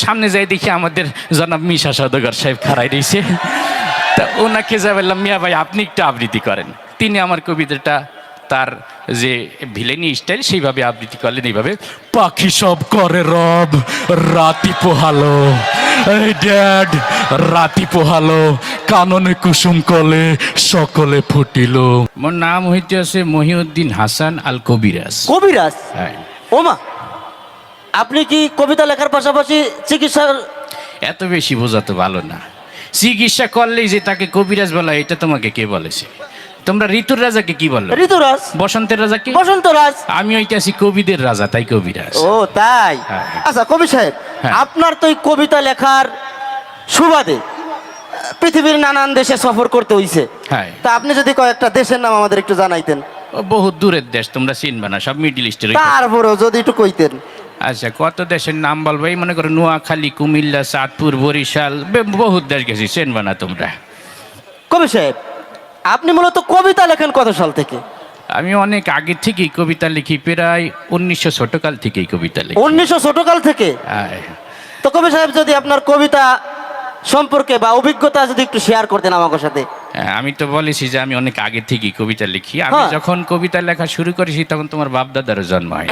সামনে যাই দেখি আমাদের জনাব মিশা সওদাগর সাহেব খাড়াই রয়েছে। তা ওনাকে যা বললাম, মিয়া ভাই আপনি একটু আবৃত্তি করেন। তিনি আমার কবিতাটা তার যে ভিলেনি স্টাইল সেইভাবে আবৃত্তি করলেন এইভাবে। পাখি সব করে রব, রাতি পোহালো, এই ড্যাড রাতি পোহালো, কাননে কুসুম কলে সকলে ফুটিল। মোর নাম হইতে আছে মহিউদ্দিন হাসান আল কবিরাজ। কবিরাজ? হ্যাঁ। ওমা, আপনি কি কবিতা লেখার পাশাপাশি চিকিৎসার? এত বেশি বোঝা তো ভালো না। চিকিৎসা করলেই যে তাকে কবিরাজ বলা, এটা তোমাকে কে বলেছে? তোমরা ঋতুর রাজাকে কি বলো? ঋতুরাজ। বসন্তের রাজাকে বসন্তরাজ। আমি ওইটা আছি কবিদের রাজা, তাই কবিরাজ। ও তাই? হ্যাঁ। আচ্ছা কবি সাহেব, হ্যাঁ। আপনার তো এই কবিতা লেখার সুবাদে পৃথিবীর নানান দেশে সফর করতে হইছে। হ্যাঁ। তা আপনি যদি কয়েকটা দেশের নাম আমাদের একটু জানাইতেন। ও বহুত দূরের দেশ, তোমরা চিনবে না, সব মিডিল ইস্টের। তারপরেও যদি একটু কইতেন। আচ্ছা, কত দেশের নাম বলবো? এই মনে করো নোয়াখালী, কুমিল্লা, চাঁদপুর, বরিশাল, বহুত দেশ গেছি, চিনবে না তোমরা। কবি সাহেব, আপনি মূলত কবিতা লেখেন কত সাল থেকে? আমি অনেক আগে থেকেই কবিতা লিখি, প্রায় 1900 ছোটকাল থেকেই কবিতা লিখি। 1900 ছোটকাল থেকে? হ্যাঁ। তো কবি সাহেব, যদি আপনার কবিতা সম্পর্কে বা অভিজ্ঞতা যদি একটু শেয়ার করতেন আমার সাথে। হ্যাঁ, আমি তো বলেছি যে আমি অনেক আগে থেকেই কবিতা লিখি। আমি হ্যাঁ। যখন কবিতা লেখা শুরু করেছি তখন তোমার বাপ দাদারও জন্ম হয়।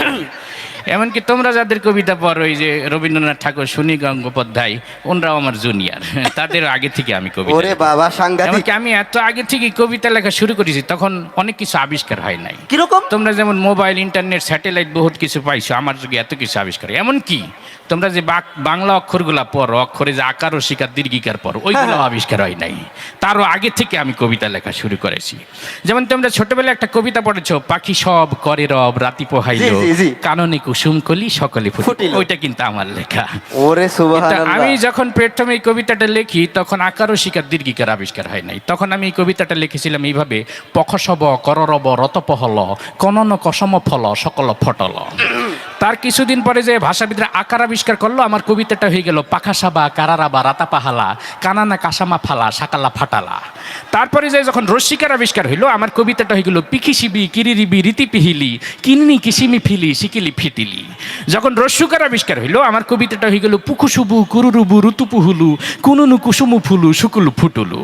এমনকি তোমরা যাদের কবিতা পড়ো, এই যে রবীন্দ্রনাথ ঠাকুর, সুনী গঙ্গোপাধ্যায়, ওনরাও আমার জুনিয়র, তাদের আগে থেকে আমি কবিতা। ওরে বাবা, সাংঘাতিক। এমনকি আমি এত আগে থেকে কবিতা লেখা শুরু করেছি তখন অনেক কিছু আবিষ্কার হয় নাই। কিরকম? তোমরা যেমন মোবাইল, ইন্টারনেট, স্যাটেলাইট বহুত কিছু পাইছো, আমার যুগে এত কিছু আবিষ্কার। এমনকি তোমরা যে বাংলা অক্ষরগুলা পড়ো, অক্ষরে যে আকার ও শিকার দীর্ঘিকার পড়ো, ওইগুলো আবিষ্কার হয় নাই। তারও আগে থেকে আমি কবিতা লেখা শুরু করেছি। যেমন তোমরা ছোটবেলায় একটা কবিতা পড়েছো, পাখি সব করে রব, রাতি পোহাইলো, জি, জি, জি। কাননে কুসুম কলি সকলে ফুটিল। ফুটিল। ওইটা কিন্তু আমার লেখা। ওরে সুবহানাল্লাহ। আমি যখন প্রথমে এই কবিতাটা লিখি তখন আকার ও শিকার দীর্ঘিকার আবিষ্কার হয় নাই। তখন আমি এই কবিতাটা লিখেছিলাম এইভাবে: পখসব কররব রতপহল, কনন কসম ফল সকল ফটল। তার কিছুদিন পরে যে ভাষাবিদরা আকার আবিষ্কার করলো, আমার কবিতাটা হয়ে গেল পাখাসাবা কারারাবা রাতা পাহালা, কানানা কাসামা ফালা সাকালা ফাটালা। তারপরে যে যখন রসিকার আবিষ্কার হইলো, আমার কবিতাটা হয়ে গেল পিখিসিবি কিরিরিবি রীতি পিহিলি, কিন্নি কিসিমি ফিলি সিকিলি ফিটিলি। যখন রস্যকার আবিষ্কার হইলো, আমার কবিতাটা হয়ে গেল পুকুসুবু কুরুরুবু ঋতুপুহুলু, কুনুনু কুসুমু ফুলু শুকুলু ফুটুলু।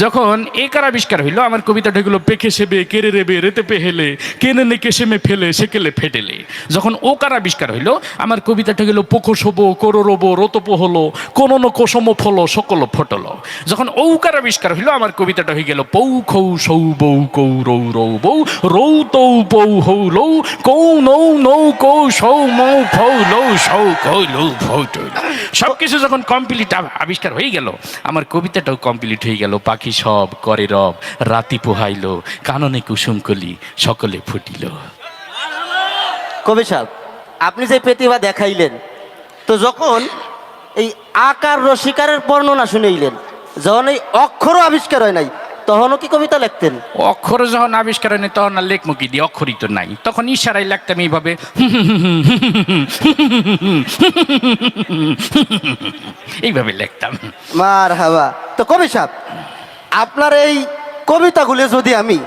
যখন একার আবিষ্কার হইলো, আমার কবিতাটা হয়ে গেল পেখে সেবে কেড়ে রেবে রেতে পেহেলে, কেনে নে কেসেমে ফেলে সেকেলে ফেটেলে। যখন ওকার আবিষ্কার হইলো, আমার কবিতাটা গেল পোকসব কররব রতপ হলো, কোন কোসম ফল সকল ফটল। যখন ঔকার আবিষ্কার হইলো, আমার কবিতাটা হয়ে গেল পৌ খৌ সৌ বৌ কৌ রৌ রৌ বৌ, রৌ তৌ পৌ হৌ লৌ, কৌ নৌ নৌ কৌ সৌ মৌ ফৌ লৌ সৌ কৌ লৌ ফৌ টৌ। সব কিছু যখন কমপ্লিট আবিষ্কার হয়ে গেল, আমার কবিতাটাও কমপ্লিট হয়ে গেল। পাখি সব করে রব, রাতি পোহাইলো, কাননে কুসুম কলি সকলে ফুটিল। কবি সাহেব, আপনি যে প্রতিভা দেখাইলেন, তো যখন এই আকার রসিকারের বর্ণনা শুনেইলেন, যখন এই অক্ষরও আবিষ্কার হয় নাই, তখনও কি কবিতা লিখতেন? অক্ষর যখন আবিষ্কার হয়নি তখন আর লেখমো কি দিয়ে? অক্ষরই তো নাই। তখন ইশারায় লিখতাম এইভাবে, এইভাবে লিখতাম। মারহাবা। তো কবি সাহেব, আপনার এই কবিতাগুলো যদি আমি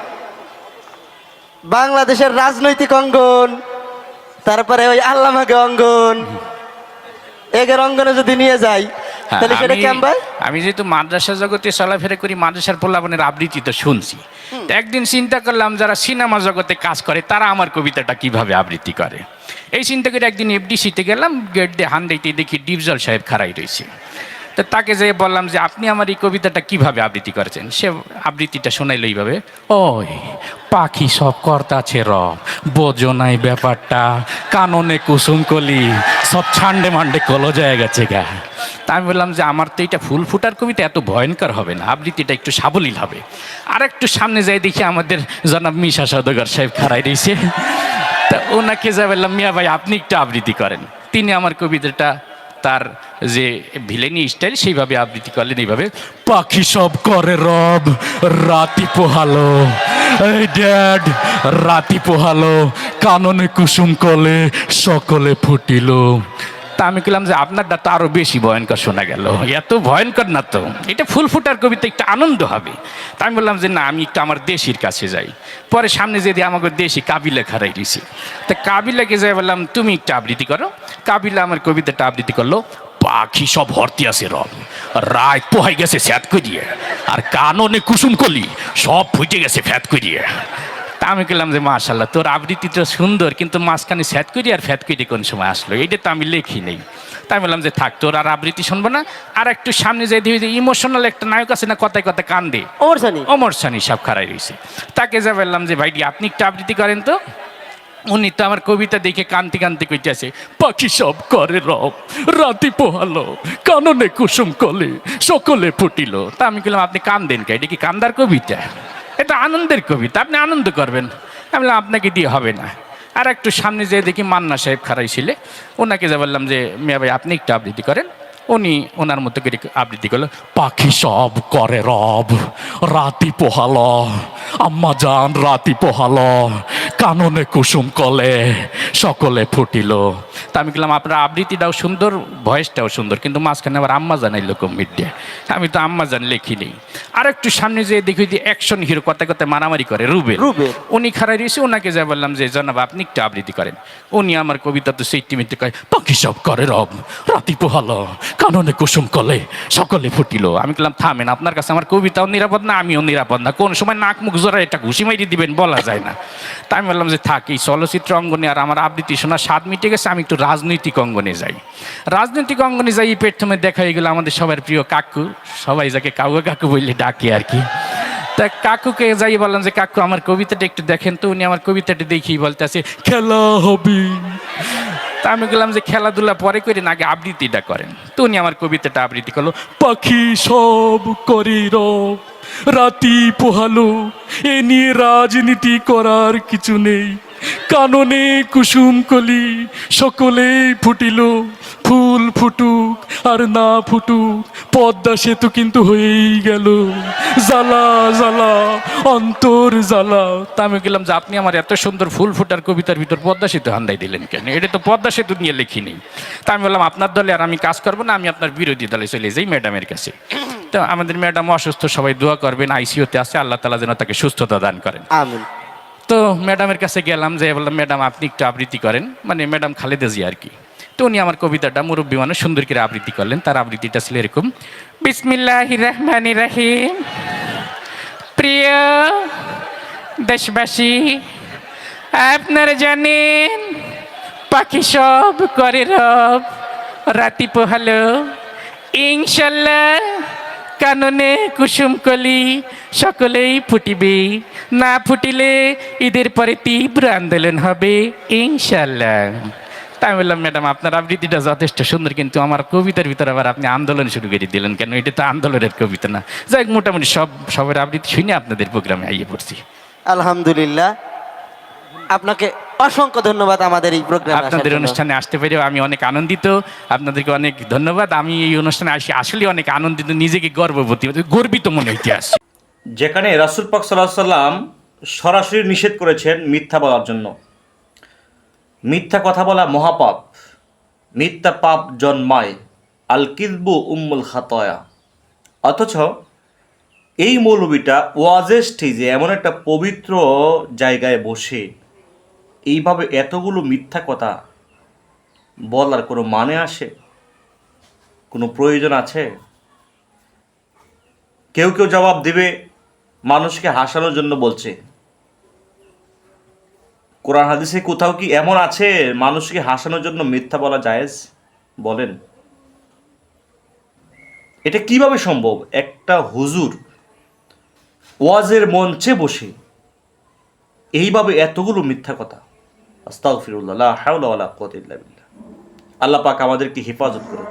বাংলাদেশের রাজনৈতিক অঙ্গন, তারপরে ওই আল্লামাকে অঙ্গন, এগের অঙ্গনে যদি নিয়ে যাই, তাহলে সেটা কেমন ভাই? আমি যেহেতু মাদ্রাসা জগতে চলাফেরা করি, মাদ্রাসার পোলাপানের আবৃত্তি তো শুনছি। তো একদিন চিন্তা করলাম যারা সিনেমা জগতে কাজ করে তারা আমার কবিতাটা কিভাবে আবৃত্তি করে। এই চিন্তা করে একদিন এফডিসিতে গেলাম, গেট দিয়ে হান দিতে দেখি ডিপজল সাহেব খাড়াই রয়েছে। তো তাকে যেয়ে বললাম যে আপনি আমার এই কবিতাটা কিভাবে আবৃত্তি করেছেন। সে আবৃত্তিটা শোনাইল এইভাবে: ওই পাখি সব কর্তাছে র, বোঝো নাই ব্যাপারটা, কাননে কুসুম কলি সব ছান্ডে মান্ডে কলো যায় গেছে গা। তা আমি বললাম যে আমার তো এটা ফুল ফুটার কবিতা, এত ভয়ঙ্কর হবে না, আবৃত্তিটা একটু সাবলীল হবে। আর একটু সামনে যাই দেখি আমাদের জনাব মিশা সওদাগর সাহেব খাড়াই রয়েছে। তা ওনাকে যা বললাম, মিয়া ভাই আপনি একটু আবৃত্তি করেন। তিনি আমার কবিতাটা তার যে ভিলেনি স্টাইল সেইভাবে আবৃত্তি করলেন এইভাবে: পাখি সব করে রব, রাতি পোহালো, এই ড্যাড রাতি পোহালো, কাননে কুসুম কলে সকলে ফুটিল। তা আমি বললাম যে আপনারটা তো আরো বেশি ভয়ঙ্কর শোনা গেল, এত ভয়ঙ্কর না তো, এটা ফুল ফুটার কবিতা, একটু আনন্দ হবে। তা আমি বললাম যে না, আমি একটু আমার দেশির কাছে যাই। পরে সামনে যদি আমাকে দেশি কাবিলা খারাই দিয়েছি, তা কাবিলাকে যাই বললাম তুমি একটু আবৃত্তি করো। কাবিলা আমার কবিতাটা আবৃত্তি করলো: পাখি সব ভর্তি আছে রব, রাত পোহাই গেছে স্যাত করিয়ে, আর কাননে কুসুম কলি সব ফুটে গেছে ফ্যাত করিয়ে। তা আমি বললাম যে মাশাল্লাহ, তোর আবৃত্তি তো সুন্দর, কিন্তু মাঝখানে স্যাত করি আর ফ্যাত করি কোন সময় আসলো, এইটা তো আমি লিখি নেই। তাই বললাম যে থাক, তোর আর আবৃত্তি শুনবো না, আর একটু সামনে যাই দিয়ে ইমোশনাল একটা নায়ক আছে না, কথায় কথায় কান্দে, ওমর সানি। অমর সানি সব খারাই রয়েছে। তাকে যা বললাম যে ভাইটি আপনি একটু আবৃত্তি করেন তো। উনি তো আমার কবিতা দেখে কান্তি কান্তি কইতেছে, পাখি সব করে রব, রাতি পোহালো, কাননে কুসুম কলে, সকলে ফুটিল। তা আমি বললাম আপনি কান্দেন কে, এটা কি কান্দার কবিতা? এটা আনন্দের কবিতা, আপনি আনন্দ করবেন। আমি বললাম আপনাকে দিয়ে হবে না। আর একটু সামনে যেয়ে দেখি মান্না সাহেব খারাই ছিলে, ওনাকে যা বললাম যে মিয়া ভাই আপনি একটু আবৃত্তি করেন। উনি ওনার মতো করে আবৃত্তি করলো, পাখি সব করে রব, রাতি পোহালো, আম্মা জান রাতি পোহালো, কাননে কুসুম কলে, সকলে ফুটিল। তা আমি বললাম আপনার আবৃত্তিটাও সুন্দর, ভয়েসটাও সুন্দর, কিন্তু মাঝখানে আবার আম্মা জান এলো মিডিয়া, আমি তো আম্মা জান লিখিনি। আর একটু সামনে যেয়ে দেখি যে অ্যাকশন হিরো কথা কথা মারামারি করে রুবেল, উনি খারাই রয়েছে। ওনাকে যা বললাম যে জনাব আপনি একটু আবৃত্তি করেন। উনি আমার কবিতা তো সেই টিমিতে কয়, পাখি সব করে রব, রাতি পোহালো, কাননে কুসুম কলে, সকলে ফুটিল। আমি বললাম থামেন, আপনার কাছে আমার কবিতাও নিরাপদ না, আমিও নিরাপদ না, কোন সময় নাক মুখ জোড়া এটা ঘুষি মারি দিবেন বলা যায় না। তাই আমি বললাম যে থাক, এই চলচ্চিত্র অঙ্গনে আর আমার আবৃত্তি শোনার স্বাদ মিটে গেছে, আমি একটু রাজনৈতিক অঙ্গনে যাই। রাজনৈতিক অঙ্গনে যাই, প্রথমে দেখা হয়ে গেল আমাদের সবার প্রিয় কাকু, সবাই যাকে কাকু কাকু বললে ডাকি আর কি। তা কাকুকে যাই বললাম যে কাকু আমার কবিতাটা একটু দেখেন তো। উনি আমার কবিতাটা দেখি বলতে আছে খেলা হবে। তা আমি বললাম যে খেলাধুলা পরে করেন, আগে আবৃত্তিটা করেন। তো উনি আমার কবিতাটা আবৃত্তি করলো, পাখি সব করে রব, রাতি পোহালো, এ নিয়ে রাজনীতি করার কিছু নেই, কাননে কুসুম কলি, সকলে ফুটিল, ফুল ফুটুক আর না ফুটুক, পদ্মা সেতু কিন্তু হয়েই গেল, জ্বালা জ্বালা অন্তর জ্বালা। তা আমি গেলাম যে আপনি আমার এত সুন্দর ফুল ফুটার কবিতার ভিতর পদ্মা সেতু হান্দাই দিলেন কেন? এটা তো পদ্মা সেতু নিয়ে লিখিনি। তা আমি বললাম আপনার দলে আর আমি কাজ করবো না, আমি আপনার বিরোধী দলে চলে যাই ম্যাডামের কাছে। তো আমাদের ম্যাডাম অসুস্থ, সবাই দোয়া করবেন, আইসিইউতে আছে, আল্লাহ তাআলা যেন তাকে সুস্থতা দান করেন। আমিন। তো ম্যাডামের কাছে গেলাম, যে বললাম ম্যাডাম আপনি একটু আবৃত্তি করেন, মানে ম্যাডাম খালেদা জিয়া আর কি। তো উনি আমার কবিতাটা মুরব্বী মানুষ সুন্দর করে আবৃত্তি করলেন। তার আবৃত্তিটা ছিল এরকম, বিসমিল্লাহির রহমানির রহিম। প্রিয় দেশবাসী, আপনারা জানেন পাখি সব করে রব, রাতি পোহালো, ইনশাল্লাহ কাননে কুসুম কলি, সকলেই ফুটিবে, না ফুটিলে ঈদের পরে তীব্র আন্দোলন হবে ইনশাল্লাহ। তাই বললাম ম্যাডাম আপনার আবৃত্তিটা যথেষ্ট সুন্দর, কিন্তু আমার কবিতার ভিতরে আবার আপনি আন্দোলন শুরু করে দিলেন কেন? এটা তো আন্দোলনের কবিতা না। যাই হোক, মোটামুটি সবার আবৃত্তি শুনে আপনাদের প্রোগ্রামে আইয়ে পড়ছি। আলহামদুলিল্লাহ, আপনাকে অসংখ্য ধন্যবাদ আমাদের এই প্রোগ্রামে আপনাদের অনুষ্ঠানে আসতে পেরেও আমি অনেক আনন্দিত, আপনাদেরকে অনেক ধন্যবাদ। আমি এই অনুষ্ঠানে আসি আসলে অনেক আনন্দিত, নিজেকে গর্বিত মনে হইতে আসি। যেখানে রাসূল পাক সাল্লাল্লাহু আলাইহি সাল্লাম সরাসরি নিষেধ করেছেন মিথ্যা বলার জন্য। মিথ্যা কথা বলা মহাপাপ, মিথ্যা পাপ জন্মায়, আল কিযবু উম্মুল খাতায়া। অথচ এই মৌলবীটা ওয়াজের স্টেজে এমন একটা পবিত্র জায়গায় বসে এইভাবে এতগুলো মিথ্যা কথা বলার কোনো মানে আসে? কোনো প্রয়োজন আছে? কেউ কেউ জবাব দিবে মানুষকে হাসানোর জন্য বলছে। কোরআন হাদিসে কোথাও কি এমন আছে মানুষকে হাসানোর জন্য মিথ্যা বলা জায়েজ? বলেন, এটা কিভাবে সম্ভব? একটা হুজুর ওয়াজের মঞ্চে বসে এইভাবে এতগুলো মিথ্যা কথা। আস্তাগফিরুল্লাহ, লা হাওলা ওয়ালা কুওয়াতা ইল্লা বিল্লাহ। আল্লাহ পাক আমাদেরকে হেফাজত করুন।